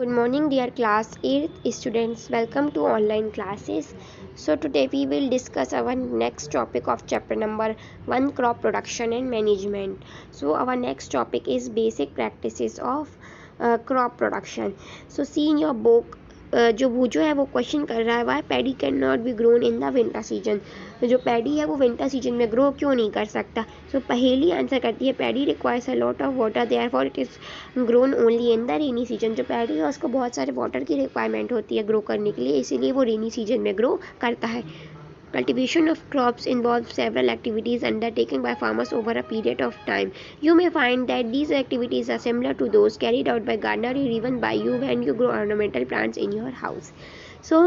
Good morning, dear class 8th students. Welcome to online classes. So today we will discuss our next topic of chapter number 1, crop production and management. So our next topic is basic practices of crop production. So see in your book, जो भूजो है वो question कर रहा है why paddy can not be grown in the winter season. जो paddy है वो winter season में ग्रो क्यों नहीं कर सकता। सो पहेली आंसर करती है paddy requires a lot of water therefore it is grown only in the rainy season. जो पैडी है उसको बहुत सारे वाटर की रिक्वायरमेंट होती है ग्रो करने के लिए, इसीलिए वो रेनी सीजन में ग्रो करता है। Cultivation of crops involves several activities undertaken by farmers over a period of time. You may find that these activities are similar to those carried out by gardener or even by you when you grow ornamental plants in your house. So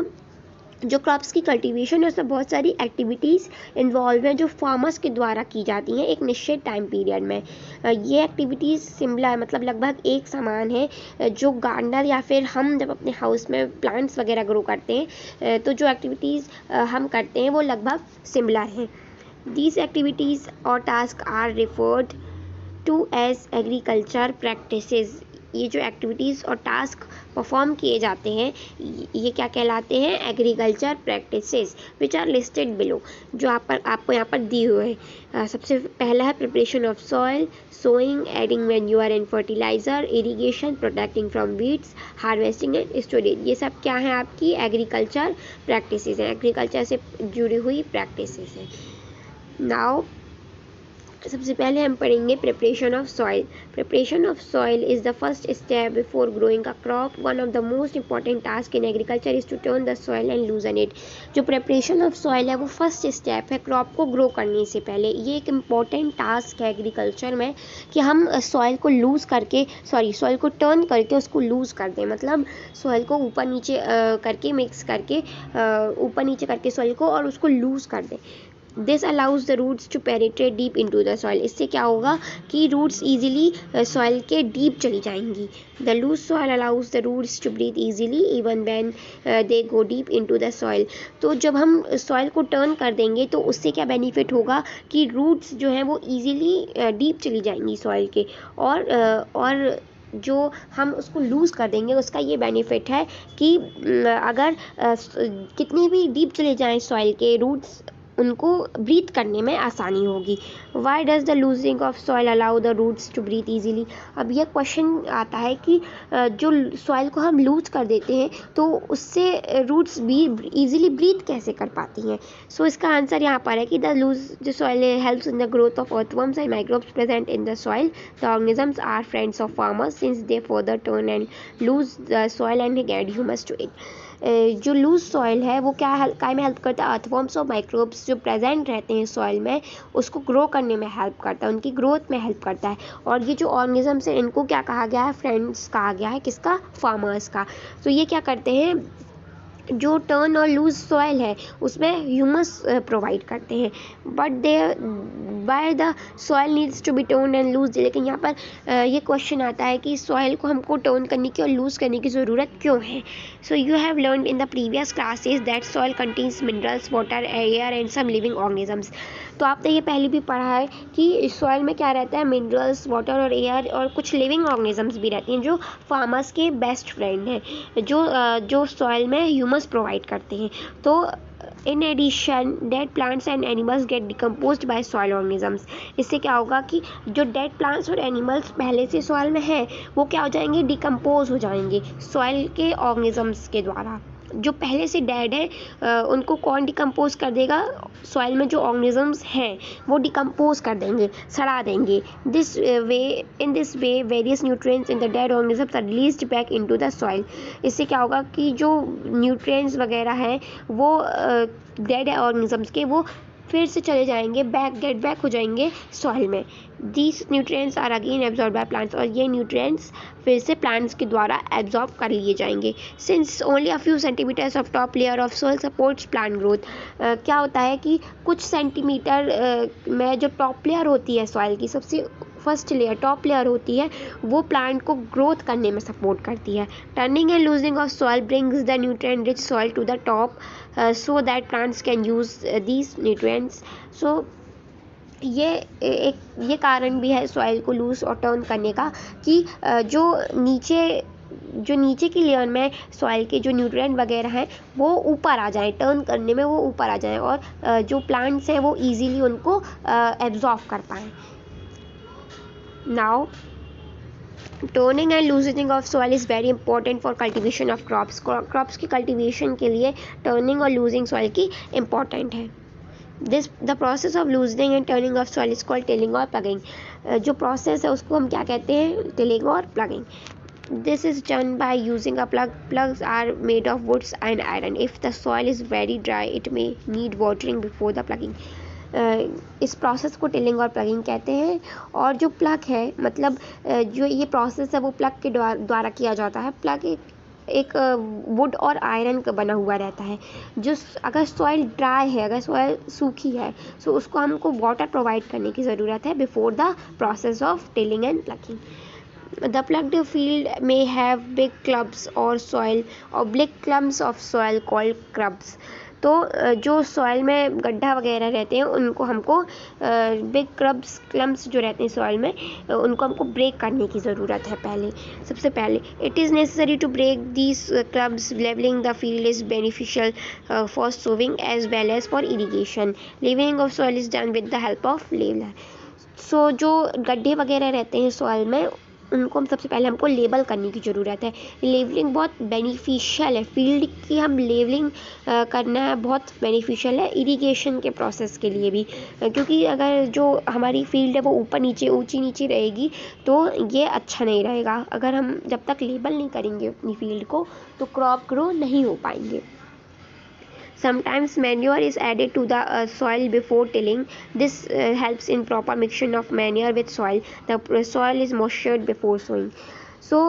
जो crops की cultivation है उसमें बहुत सारी activities involve हैं जो farmers के द्वारा की जाती हैं एक निश्चित टाइम पीरियड में। ये एक्टिविटीज़ सिमिलर मतलब लगभग एक समान है जो गार्डनर या फिर हम जब अपने हाउस में प्लांट्स वगैरह ग्रो करते हैं तो जो एक्टिविटीज़ हम करते हैं वो लगभग सिमिलर हैं। दीज एक्टिविटीज़ और task are referred to as agriculture practices. ये जो एक्टिविटीज़ और टास्क परफॉर्म किए जाते हैं ये क्या कहलाते हैं, agriculture practices which are listed below, जो आपको यहाँ पर दी हुए हैं। सबसे पहला है preparation of soil, sowing, adding manure and fertiliser, irrigation, protecting from weeds, harvesting and storage. ये सब क्या है आपकी एग्रीकल्चर प्रैक्टिसेस हैं, एग्रीकल्चर से जुड़ी हुई प्रैक्टिसेस हैं। नाउ सबसे पहले हम पढ़ेंगे preparation of soil. Preparation of soil is the first step before growing a crop. One of the most important task in agriculture is to turn the soil and loosen it. जो preparation of soil है वो first step है crop को grow करने से पहले। ये एक इम्पॉर्टेंट टास्क है एग्रीकल्चर में कि हम सॉइल को लूज़ करके सॉइल को टर्न करके उसको लूज़ कर दें, मतलब सॉइल को ऊपर नीचे करके मिक्स करके ऊपर नीचे करके सॉइल को और उसको लूज़ कर दें। This allows the roots to penetrate deep into the soil. इससे क्या होगा कि रूट्स इजीली सॉइल के डीप चली जाएंगी। The loose soil allows the roots to breathe easily even when they go deep into the soil. तो जब हम सॉइल को टर्न कर देंगे तो उससे क्या बेनिफिट होगा कि रूट्स जो हैं वो इजीली डीप चली जाएंगी सॉइल के, और जो हम उसको लूज़ कर देंगे उसका ये बेनिफिट है कि अगर कितनी भी डीप चले जाएं सॉइल के रूट्स, उनको ब्रीथ करने में आसानी होगी। Why does the loosening of soil allow the roots to breathe easily. अब यह क्वेश्चन आता है कि जो सॉइल को हम लूज कर देते हैं तो उससे रूट्स भी ईजिली ब्रीथ कैसे कर पाती हैं। सो इसका आंसर यहाँ पर है कि द लूज जो soil helps in the growth of earthworms and microbes present in the soil. The organisms are friends of farmers since they further turn and loose the soil and get humus to it. जो loose soil है वो क्या में help करता है, earthworms और microbes जो present रहते हैं सॉइल में उसको ग्रो करने में हेल्प करता है, उनकी ग्रोथ में हेल्प करता है। और ये जो ऑर्गेनिजम्स हैं इनको क्या कहा गया है, फ्रेंड्स कहा गया है, किसका, फार्मर्स का। तो ये क्या करते हैं, जो टर्न और लूज सॉइल है उसमें ह्यूमस प्रोवाइड करते हैं, but they by the soil needs to be turn and loose. लेकिन यहाँ पर ये क्वेश्चन आता है कि सॉइल को हमको टर्न करने की और लूज करने की ज़रूरत क्यों है। So you have learn in the previous classes that soil contains minerals, water, air and some living organisms. तो आपने ये पहले भी पढ़ा है कि सॉइल में क्या रहता है, मिनरल्स, वाटर और एयर और कुछ लिविंग ऑर्गेनिजम्स भी रहती हैं जो फार्मर्स के बेस्ट फ्रेंड हैं, जो सॉइल में ह्यूमस प्रोवाइड करते हैं। तो in addition dead plants and animals get decomposed by soil organisms. इससे क्या होगा कि जो डेड प्लांट्स और एनिमल्स पहले से सॉइल में हैं वो क्या हो जाएंगे, डिकम्पोज हो जाएंगे सॉइल के ऑर्गेनिजम्स के द्वारा। जो पहले से डेड है उनको कौन डिकम्पोज कर देगा, सॉइल में जो ऑर्गेनिजम्स हैं वो डिकम्पोज कर देंगे, सड़ा देंगे। In this way various nutrients in the dead organisms are released back into the soil. इससे क्या होगा कि जो न्यूट्रिएंट्स वगैरह हैं वो डेड ऑर्गेनिजम्स के वो फिर से चले जाएंगे, गेट बैक हो जाएंगे सॉइल में। These nutrients are again absorb by plants. और ये न्यूट्रिएंट्स फिर से प्लांट्स के द्वारा एब्जॉर्ब कर लिए जाएंगे। Since only a few centimetres of top layer of soil supports plant growth. क्या होता है कि कुछ सेंटीमीटर में जो टॉप लेयर होती है सॉइल की, सबसे फर्स्ट लेयर टॉप लेयर होती है, वो प्लांट को ग्रोथ करने में सपोर्ट करती है। Turning and losing of soil brings the nutrient rich soil to the top so that plants can use these nutrients. So ये कारण भी है सॉइल को लूज और टर्न करने का कि जो नीचे जो नीचे की लेयर में सॉइल के जो न्यूट्रिएंट वगैरह हैं वो ऊपर आ जाएं, टर्न करने में वो ऊपर आ जाएं और जो प्लांट्स हैं वो इजीली उनको एब्जॉर्ब कर पाएँ। Now turning and loosening of soil is very important for cultivation of crops की कल्टीवेशन के लिए टर्निंग और लूजिंग सॉइल की इम्पॉर्टेंट है। The process of loosening and turning of soil is called tilling और प्लगिंग। जो प्रोसेस है उसको हम क्या कहते हैं? टिलिंग और plugging. This is done by using a plug. Plugs are made of woods and iron. If the soil is very dry, it may need watering before the plugging. इस process को tilling और plugging कहते हैं। और जो plug है मतलब जो ये प्रोसेस है वो प्लग के द्वारा किया जाता है। प्लग एक वुड और आयरन का बना हुआ रहता है। जो अगर सॉइल ड्राई है, अगर सॉइल सूखी है, तो उसको हमको वाटर प्रोवाइड करने की ज़रूरत है before the process of tilling and plugging. The plugged field may have big clumps or soil or big clumps of soil called crubs. तो जो सॉइल में गड्ढा वगैरह रहते हैं उनको हमको बिग क्लम्प्स जो रहते हैं सॉइल में उनको हमको ब्रेक करने की ज़रूरत है। सबसे पहले it is necessary to break these clumps. Levelling the field is beneficial for sowing as well as for irrigation. Levelling of soil is done with the help of leveller. So जो गड्ढे वगैरह रहते हैं सॉइल में उनको हम सबसे पहले हमको लेबल करने की ज़रूरत है। लेवलिंग बहुत बेनिफिशियल है, फील्ड की हम लेवलिंग करना है बहुत बेनिफिशियल है इरिगेशन के प्रोसेस के लिए भी, क्योंकि अगर जो हमारी फील्ड है वो ऊपर नीचे ऊंची नीचे रहेगी तो ये अच्छा नहीं रहेगा। अगर हम जब तक लेबल नहीं करेंगे अपनी फील्ड को तो क्रॉप ग्रो नहीं हो पाएंगे। Sometimes manure is added to the soil before tilling. This helps in proper mixture of manure with soil. The soil is moistured before sowing. सो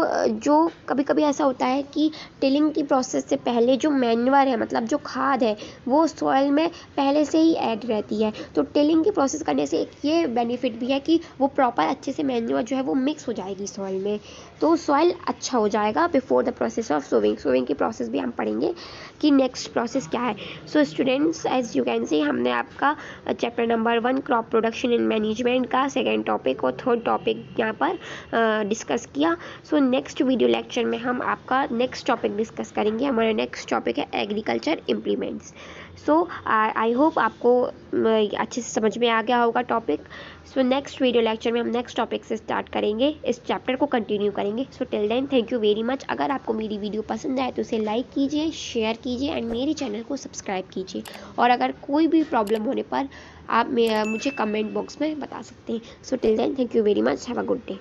जो कभी कभी ऐसा होता है कि टिलिंग की प्रोसेस से पहले जो मैन्योर है मतलब जो खाद है वो सॉइल में पहले से ही ऐड रहती है। तो टिलिंग की प्रोसेस करने से एक ये बेनिफिट भी है कि वो प्रॉपर अच्छे से मैन्योर जो है वो मिक्स हो जाएगी सॉइल में, तो सॉइल अच्छा हो जाएगा before the process of sowing की प्रोसेस भी हम पढ़ेंगे कि नेक्स्ट प्रोसेस क्या है। So students, as you can see हमने आपका chapter number 1 crop production and management का सेकेंड टॉपिक और थर्ड टॉपिक यहाँ पर डिस्कस किया। सो नेक्स्ट वीडियो लेक्चर में हम आपका नेक्स्ट टॉपिक डिस्कस करेंगे। हमारा नेक्स्ट टॉपिक है agriculture implements. So I hope आपको अच्छे से समझ में आ गया होगा topic. So next video lecture में हम नेक्स्ट टॉपिक से स्टार्ट करेंगे, इस चैप्टर को कंटिन्यू करेंगे। So till then thank you very much. अगर आपको मेरी वीडियो पसंद आए तो उसे लाइक कीजिए, शेयर कीजिए एंड मेरे चैनल को सब्सक्राइब कीजिए। और अगर कोई भी प्रॉब्लम होने पर आप मुझे कमेंट बॉक्स में बता सकते हैं। So till then thank you very much, have a good day.